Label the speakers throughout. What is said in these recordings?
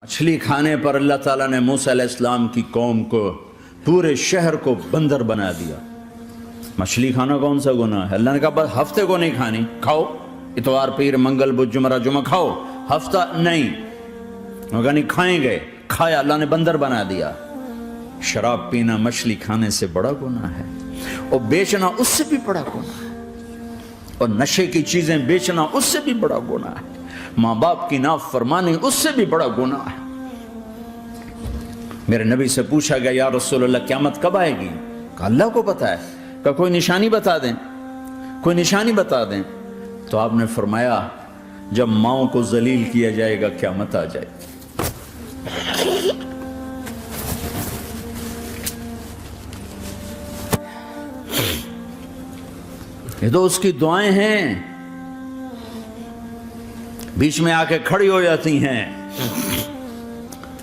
Speaker 1: مچھلی کھانے پر اللہ تعالیٰ نے موسیٰ علیہ السلام کی قوم کو، پورے شہر کو بندر بنا دیا۔ مچھلی کھانا کون سا گناہ ہے؟ اللہ نے کہا بس ہفتے کو نہیں کھانی، کھاؤ اتوار پیر منگل بدھ جمعہ جمعہ کھاؤ، ہفتہ نہیں۔ مگر نہیں کھائیں گے، کھایا، اللہ نے بندر بنا دیا۔ شراب پینا مچھلی کھانے سے بڑا گناہ ہے، اور بیچنا اس سے بھی بڑا گناہ ہے، اور نشے کی چیزیں بیچنا اس سے بھی بڑا گناہ ہے، ماں باپ کی نافرمانی اس سے بھی بڑا گناہ ہے۔ میرے نبی سے پوچھا گیا یا رسول اللہ قیامت کب آئے گی؟ کہا اللہ کو پتا ہے۔ کہا کوئی نشانی بتا دیں، کوئی نشانی بتا دیں۔ تو آپ نے فرمایا جب ماؤں کو ذلیل کیا جائے گا قیامت آ جائے گی۔ یہ تو اس کی دعائیں ہیں، بیچ میں آ کے کھڑی ہو جاتی ہیں۔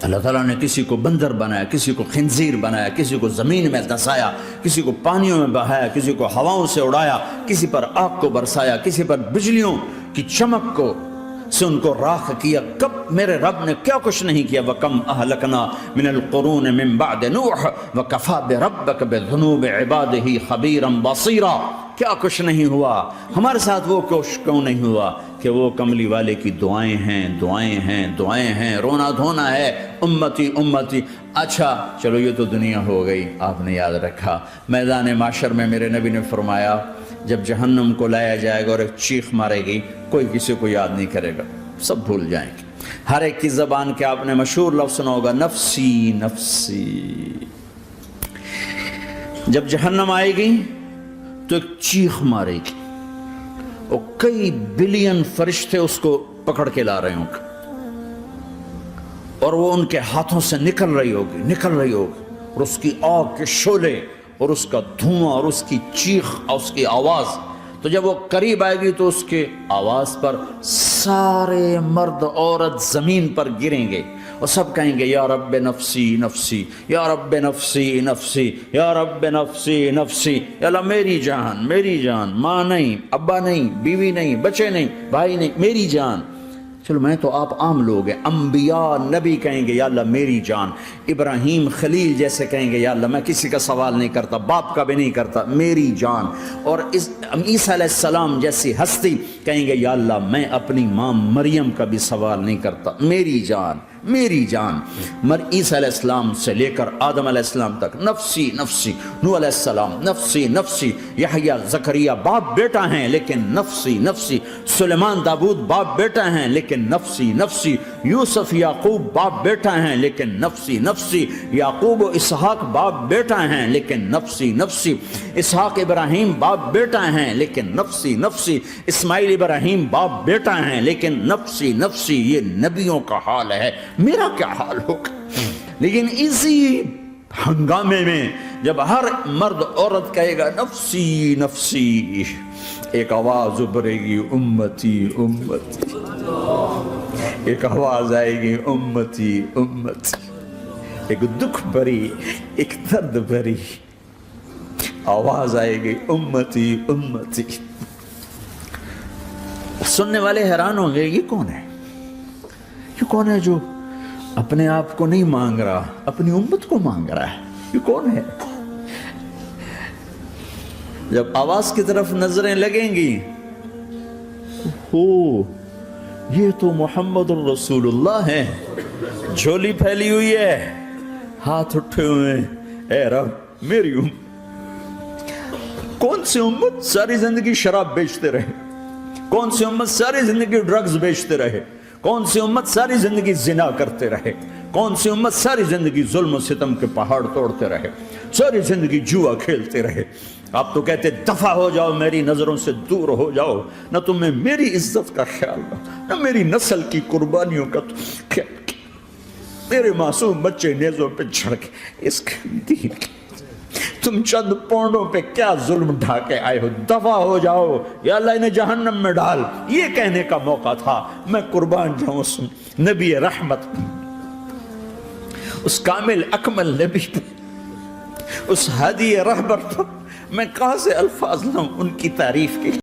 Speaker 1: اللہ تعالیٰ نے کسی کو بندر بنایا، کسی کو خنزیر بنایا، کسی کو زمین میں دسایا، کسی کو پانیوں میں بہایا، کسی کو ہواؤں سے اڑایا، کسی پر آگ کو برسایا، کسی پر بجلیوں کی چمک کو سے ان کو راکھ کیا۔ کب میرے رب نے کیا کچھ نہیں کیا۔ وَكَمْ أَهْلَكْنَا مِنَ الْقُرُونِ مِنْ بَعْدِ نُوحٍ وَكَفَى بِرَبِّكَ بِذُنُوبِ عِبَادِهِ خَبِيرًا بَصِيرًا۔ کیا کچھ نہیں ہوا ہمارے ساتھ، وہ کچھ کیوں نہیں ہوا کہ وہ کملی والے کی دعائیں ہیں، دعائیں ہیں، دعائیں ہیں، رونا دھونا ہے، امتی امتی۔ اچھا چلو یہ تو دنیا ہو گئی، آپ نے یاد رکھا میدان معاشر میں میرے نبی نے فرمایا جب جہنم کو لایا جائے گا اور ایک چیخ مارے گی، کوئی کسی کو یاد نہیں کرے گا، سب بھول جائیں گے۔ ہر ایک کی زبان کے آپ نے مشہور لفظ سنا ہوگا نفسی نفسی۔ جب جہنم آئے گی تو ایک چیخ مارے گی، اور کئی بلین فرشتے اس کو پکڑ کے لا رہے ہوں گے، اور وہ ان کے ہاتھوں سے نکل رہی ہوگی، اور اس کی آگ کے شعلے اور اس کا دھواں اور اس کی چیخ اور اس کی آواز۔ تو جب وہ قریب آئے گی تو اس کے آواز پر سارے مرد عورت زمین پر گریں گے، اور سب کہیں گے یا رب نفسی نفسی، یا رب نفسی نفسی، یا رب نفسی نفسی۔ یا اللہ میری جان، میری جان، ماں نہیں، ابا نہیں، بیوی نہیں، بچے نہیں، بھائی نہیں، میری جان۔ چلو میں تو آپ عام لوگ ہیں، انبیاء نبی کہیں گے یا اللہ میری جان، ابراہیم خلیل جیسے کہیں گے یا اللہ میں کسی کا سوال نہیں کرتا، باپ کا بھی نہیں کرتا، میری جان۔ اور عیسیٰ علیہ السلام جیسی ہستی کہیں گے یا اللہ میں اپنی ماں مریم کا بھی سوال نہیں کرتا، میری جان، میری جان۔ عیسیٰ علیہ السلام سے لے کر آدم علیہ السلام تک نفسی نفسی، نوح علیہ السلام نفسی نفسی، یحییٰ زکریا باپ بیٹا ہیں لیکن نفسی نفسی، سلیمان داؤد باپ بیٹا ہیں لیکن نفسی نفسی، یوسف یعقوب باپ بیٹا ہیں لیکن نفسی نفسی، یعقوب و اسحاق باپ بیٹا ہیں لیکن نفسی نفسی، اسحاق ابراہیم باپ بیٹا ہیں لیکن نفسی نفسی، اسماعیل ابراہیم باپ بیٹا ہیں لیکن نفسی نفسی۔ یہ نبیوں کا حال ہے، میرا کیا حال ہوگا؟ لیکن اسی ہنگامے میں جب ہر مرد عورت کہے گا نفسی نفسی، ایک آواز ابھرے گی امتی امتی، ایک آواز آئے گی امتی امتی، ایک دکھ بھری، ایک درد بھری آواز آئے گی امتی امتی۔ سننے والے حیران ہوں گے یہ کون ہے، یہ کون ہے جو اپنے آپ کو نہیں مانگ رہا، اپنی امت کو مانگ رہا ہے، یہ کون ہے؟ جب آواز کی طرف نظریں لگیں گی، ہو یہ تو محمد الرسول اللہ ہے، جھولی پھیلی ہوئی ہے، ہاتھ اٹھے ہوئے ہیں، اے رب میری امت۔ کون سی امت ساری زندگی شراب بیچتے رہے؟ کون سی امت ساری زندگی ڈرگز بیچتے رہے؟ کون سی امت ساری زندگی زنا کرتے رہے؟ کون سی امت ساری زندگی ظلم و ستم کے پہاڑ توڑتے رہے، ساری زندگی جوا کھیلتے رہے؟ آپ تو کہتے دفع ہو جاؤ، میری نظروں سے دور ہو جاؤ، نہ تمہیں میری عزت کا خیال نہ میری نسل کی قربانیوں کا خیال، میرے معصوم بچے نیزوں پہ چڑھ کے اس دین کے تم چند پونڈوں پہ کیا ظلم ڈھا کے آئے ہو، دفع ہو جاؤ، یا اللہ انہیں جہنم میں ڈال۔ یہ کہنے کا موقع تھا، میں قربان جاؤں اس نبی رحمت، اس کامل اکمل نبی پر، اس ہادی رہبر پر، میں کہاں سے الفاظ لوں ان کی تعریف کے۔